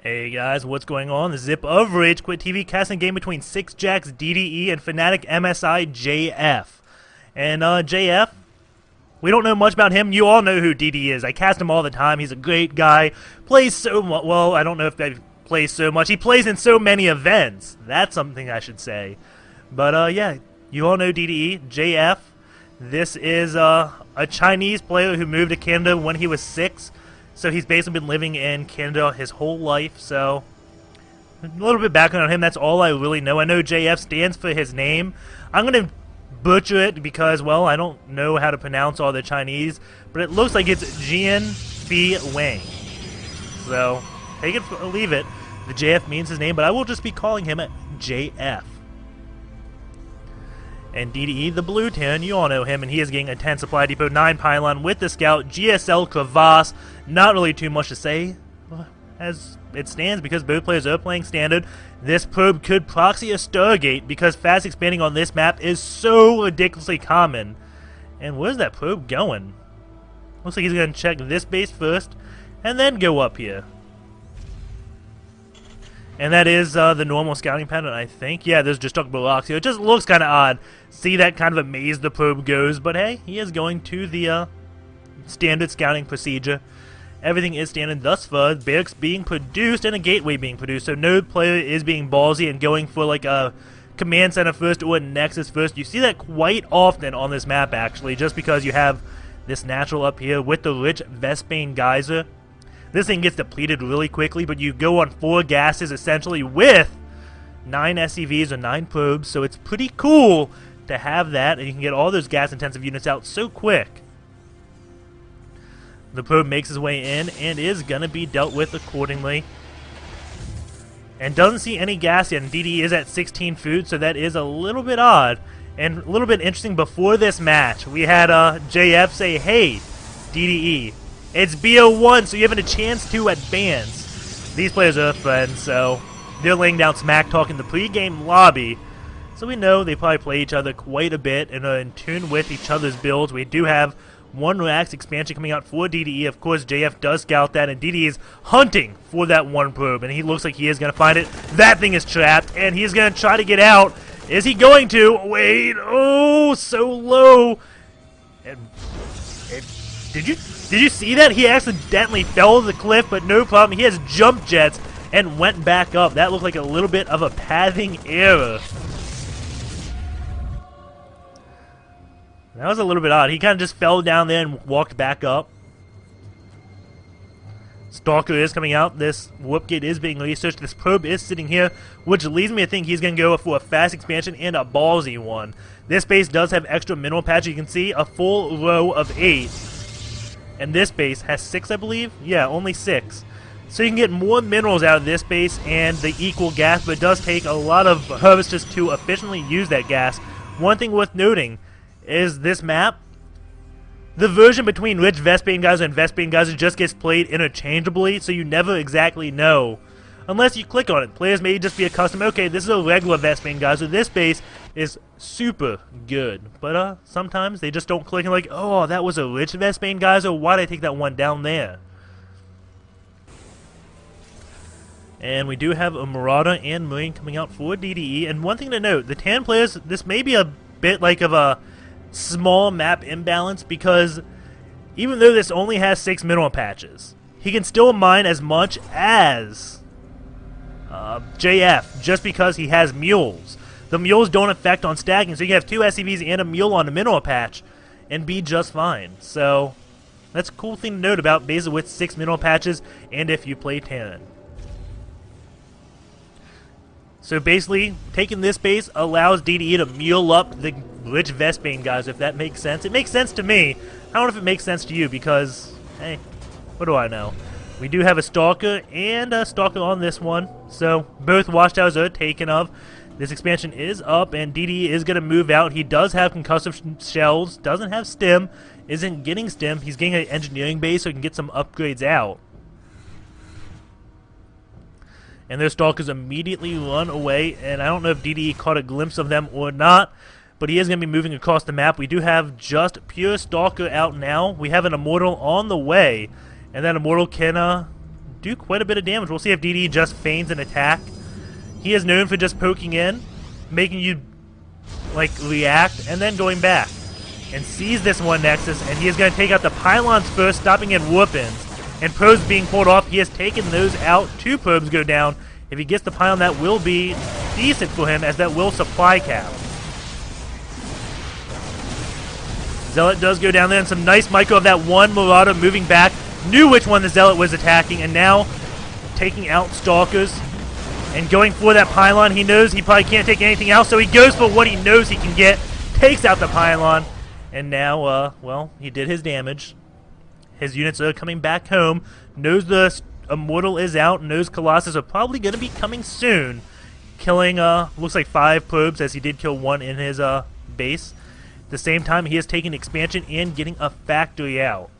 Hey guys, what's going on? The Zip of RageQuitTV casting a game between Sixjax.Dde and FnaticMSiJF. And JF, we don't know much about him. You all know who DD is. I cast him all the time. He's a great guy. Plays so much. Well, I don't know if he plays so much. He plays in so many events. That's something I should say. But yeah, you all know DDE. JF, this is a Chinese player who moved to Canada when he was 6. So he's basically been living in Canada his whole life, so a little bit background on him, that's all I really know. I know JF stands for his name. I'm going to butcher it because, well, I don't know how to pronounce all the Chinese, but it looks like it's Jian Fi Wang. So, take it or leave it. The JF means his name, but I will just be calling him JF. And DDE, the blue 10, you all know him, and he is getting a 10 supply depot, 9 pylon with the scout, GSL Crevasse. Not really too much to say as it stands because both players are playing standard. This probe could proxy a Stargate because fast expanding on this map is so ridiculously common. And where's that probe going? Looks like he's going to check this base first and then go up here. And that is the normal scouting pattern, I think. Yeah, there's destructible rocks here. It just looks kind of odd. See that kind of a maze the probe goes. But hey, he is going to the standard scouting procedure. Everything is standard thus far. Barracks being produced and a gateway being produced. So no player is being ballsy and going for like a command center first or a nexus first. You see that quite often on this map actually, just because you have this natural up here with the rich Vespane geyser. This thing gets depleted really quickly, but you go on 4 gases essentially with 9 SCVs or 9 probes, so it's pretty cool to have that, and you can get all those gas-intensive units out so quick. The probe makes his way in and is going to be dealt with accordingly. And doesn't see any gas yet, and DD is at 16 food, so that is a little bit odd. And a little bit interesting, before this match, we had JF say, hey, DDE, it's BO1, so you're having a chance to advance. These players are friends, so they're laying down smack talk in the pregame lobby. So we know they probably play each other quite a bit and are in tune with each other's builds. We do have one Rax expansion coming out for DDE. Of course, JF does scout that, and DDE is hunting for that one probe, and he looks like he is going to find it. That thing is trapped, and he's going to try to get out. Is he going to? Wait, oh, so low. Did you see that? He accidentally fell to the cliff, but no problem. He has jump jets and went back up. That looked like a little bit of a pathing error. That was a little bit odd. He kind of just fell down there and walked back up. Stalker is coming out. This warp gate is being researched. This probe is sitting here, which leads me to think he's going to go for a fast expansion and a ballsy one. This base does have extra mineral patches. You can see a full row of 8. And this base has 6, I believe? Yeah, only 6. So you can get more minerals out of this base and the equal gas, but it does take a lot of harvesters to efficiently use that gas. One thing worth noting is this map, the version between rich Vespane geyser and Vespane geyser just gets played interchangeably, so you never exactly know. Unless you click on it. Players may just be accustomed, okay, this is a regular Vespane geyser, this base is super good. But sometimes they just don't click and like, oh, that was a rich Vespane geyser, why did I take that one down there? And we do have a Marauder and Marine coming out for DDE. And one thing to note, the Tan players, this may be a bit like of a small map imbalance, because even though this only has 6 mineral patches, he can still mine as much as JF, just because he has mules. The mules don't affect on stacking, so you can have 2 SCVs and a mule on a mineral patch and be just fine. So that's a cool thing to note about bases with 6 mineral patches and if you play Tan. So basically, taking this base allows DDE to mule up the rich Vespane guys, if that makes sense. It makes sense to me. I don't know if it makes sense to you because, hey, what do I know? We do have a Stalker and a Stalker on this one, so both watchtowers are taken of. This expansion is up, and DDE is going to move out. He does have concussive shells, doesn't have stim, isn't getting stim. He's getting an engineering base so he can get some upgrades out. And their Stalkers immediately run away, and I don't know if DDE caught a glimpse of them or not, but he is going to be moving across the map. We do have just pure Stalker out now. We have an Immortal on the way, and that Immortal can do quite a bit of damage. We'll see if DDE just feigns an attack. He is known for just poking in, making you like react, and then going back. And sees this one Nexus, and he is going to take out the pylons first, stopping at Whoopins. And probes being pulled off. He has taken those out. 2 probes go down. If he gets the pylon, that will be decent for him, as that will supply cap. Zealot does go down there, and some nice micro of that one Marauder moving back. Knew which one the Zealot was attacking, and now taking out Stalkers. And going for that pylon. He knows he probably can't take anything else, so he goes for what he knows he can get. Takes out the pylon. And now, well, he did his damage. His units are coming back home. Knows the Immortal is out. Knows Colossus are probably going to be coming soon. Killing, looks like 5 probes, as he did kill 1 in his base. At the same time, he is taking expansion and getting a factory out.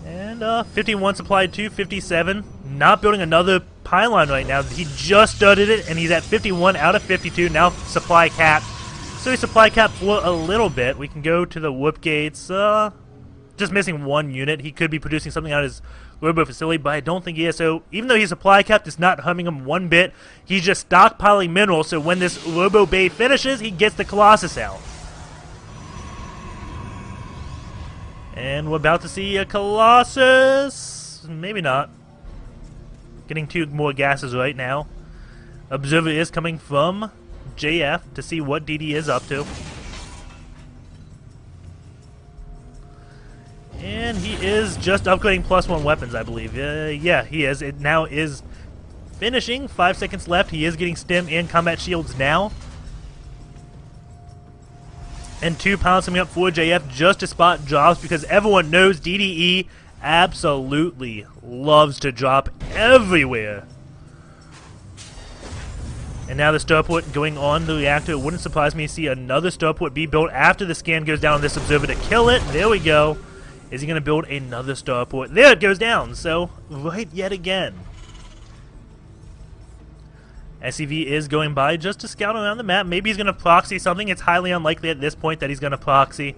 And 51 supplied to 57. Not building another pylon right now. He just started it, and he's at 51 out of 52. Now supply capped. So he's supply capped for a little bit. We can go to the whoop gates. Just missing 1 unit. He could be producing something out of his Robo facility, but I don't think he is. So even though he's supply capped, it's not harming him one bit. He's just stockpiling minerals, so when this Robo Bay finishes, he gets the Colossus out. And we're about to see a Colossus. Maybe not. Getting 2 more gases right now. Observer is coming from JF to see what DD is up to. And he is just upgrading +1 weapons, I believe. Yeah, he is. It now is finishing. 5 seconds left. He is getting stim and combat shields now. And 2 pounds coming up for JF just to spot drops, because everyone knows DDE absolutely loves to drop everywhere. And now the starport going on the reactor. It wouldn't surprise me to see another starport be built after the scan goes down on this observer to kill it. There we go. Is he going to build another starport? There it goes down. So, right yet again. SCV is going by just to scout around the map. Maybe he's going to proxy something. It's highly unlikely at this point that he's going to proxy.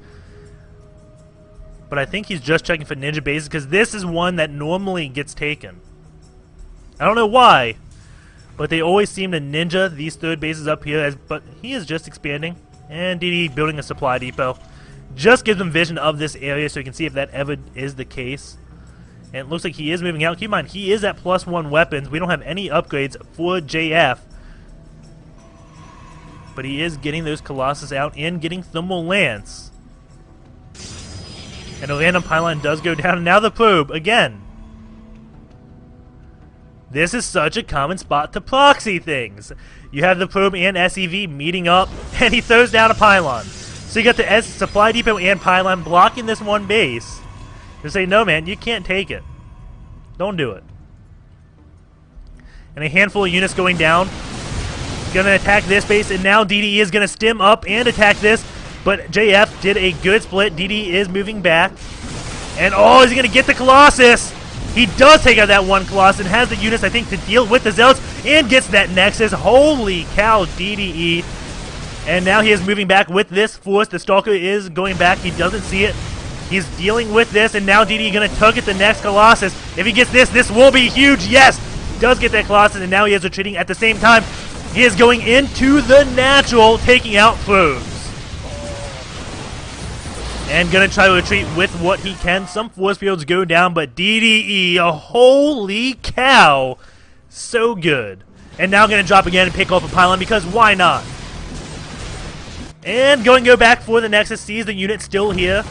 But I think he's just checking for ninja bases, because this is one that normally gets taken. I don't know why, but they always seem to ninja these 3rd bases up here. But he is just expanding. And DD building a supply depot. Just gives him vision of this area so you can see if that ever is the case. And it looks like he is moving out. Keep in mind, he is at +1 weapons. We don't have any upgrades for JF. But he is getting those Colossus out and getting Thermal Lance. And a random pylon does go down. And now the probe, again. This is such a common spot to proxy things. You have the probe and SEV meeting up, and he throws down a pylon. So you got the supply depot and pylon blocking this one base. They say, no man, you can't take it. Don't do it. And a handful of units going down. Gonna attack this base, and now DDE is gonna stim up and attack this. But JF did a good split. DDE is moving back. And oh, is he gonna get the Colossus? He does take out that one Colossus and has the units, I think, to deal with the Zealots, and gets that Nexus. Holy cow, DDE. And now he is moving back with this force. The Stalker is going back. He doesn't see it. He's dealing with this, and now DDE going to target the next Colossus. If he gets this, this will be huge. Yes! Does get that Colossus, and now he is retreating at the same time. He is going into the natural, taking out probes. And going to try to retreat with what he can. Some force fields go down, but DDE, holy cow, so good. And now going to drop again and pick off a pylon, because why not? And going to go back for the Nexus, sees the unit still here.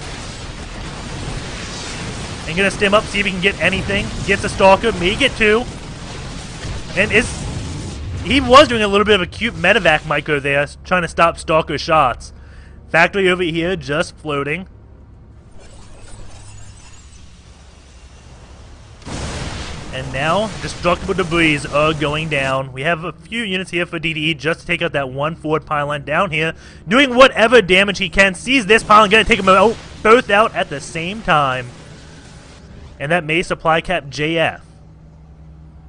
And going to stim up, see if he can get anything. Gets a Stalker, may get 2. And he was doing a little bit of a cute medevac micro there, trying to stop Stalker shots. Factory over here, just floating. And now, destructible debris are going down. We have a few units here for DDE just to take out that one forward pylon down here. Doing whatever damage he can. Sees this pylon, going to take them both out at the same time. And that may supply cap JF.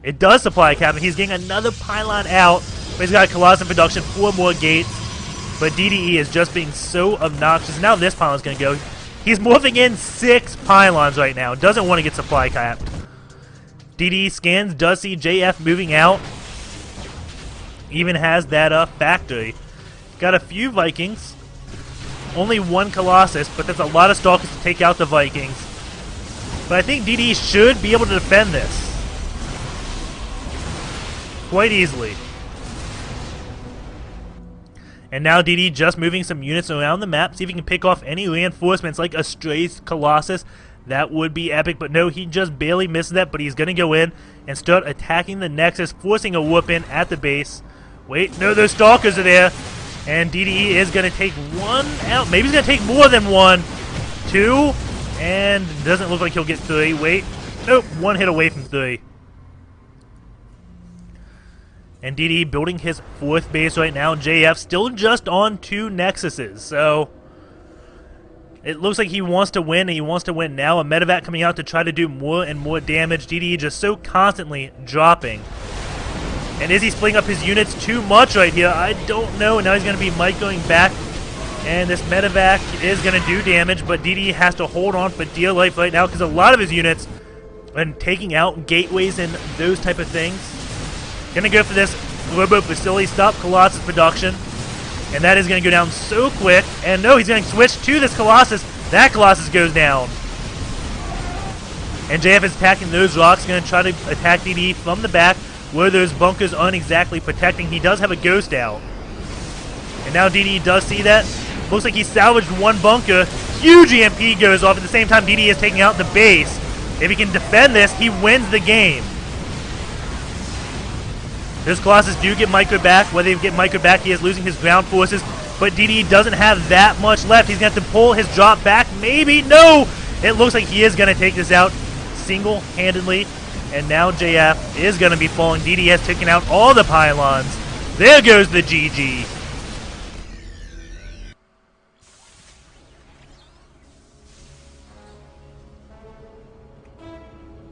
It does supply cap, and he's getting another pylon out. But he's got a Colossus in production, 4 more gates. But DDE is just being so obnoxious. Now this pylon's going to go. He's morphing in 6 pylons right now. Doesn't want to get supply capped. DDE scans, does see JF moving out. Even has that factory. Got a few Vikings. Only 1 Colossus, but that's a lot of Stalkers to take out the Vikings. But I think DDE should be able to defend this quite easily. And now DDE just moving some units around the map. See if he can pick off any reinforcements like a stray Colossus. That would be epic, but no, he just barely misses that, but he's going to go in and start attacking the Nexus, forcing a whoop-in at the base. Wait, no, those Stalkers are there. And DDE is going to take 1 out. Maybe he's going to take more than 1. 2. And doesn't look like he'll get 3. Wait. Nope, 1 hit away from 3. And DDE building his 4th base right now. JF still just on 2 Nexuses. So it looks like he wants to win, and he wants to win now. A medevac coming out to try to do more and more damage. DDE just so constantly dropping. And is he splitting up his units too much right here? I don't know. Now he's going to be Mike going back. And this medevac is going to do damage, but DDE has to hold on for dear life right now because a lot of his units are taking out gateways and those type of things. Going to go for this Robo Facility, stop Colossus production. And that is going to go down so quick. And no, he's going to switch to this Colossus. That Colossus goes down. And JF is attacking those rocks. Going to try to attack DDE from the back where those bunkers aren't exactly protecting. He does have a ghost out. And now DDE does see that. Looks like he salvaged 1 bunker. Huge EMP goes off. At the same time, DDE is taking out the base. If he can defend this, he wins the game. Those Colossus do get Micro back. Whether they get Micro back, he is losing his ground forces. But DDE doesn't have that much left. He's going to have to pull his drop back. Maybe. No! It looks like he is going to take this out single-handedly. And now JF is going to be falling. DDE has taken out all the pylons. There goes the GG.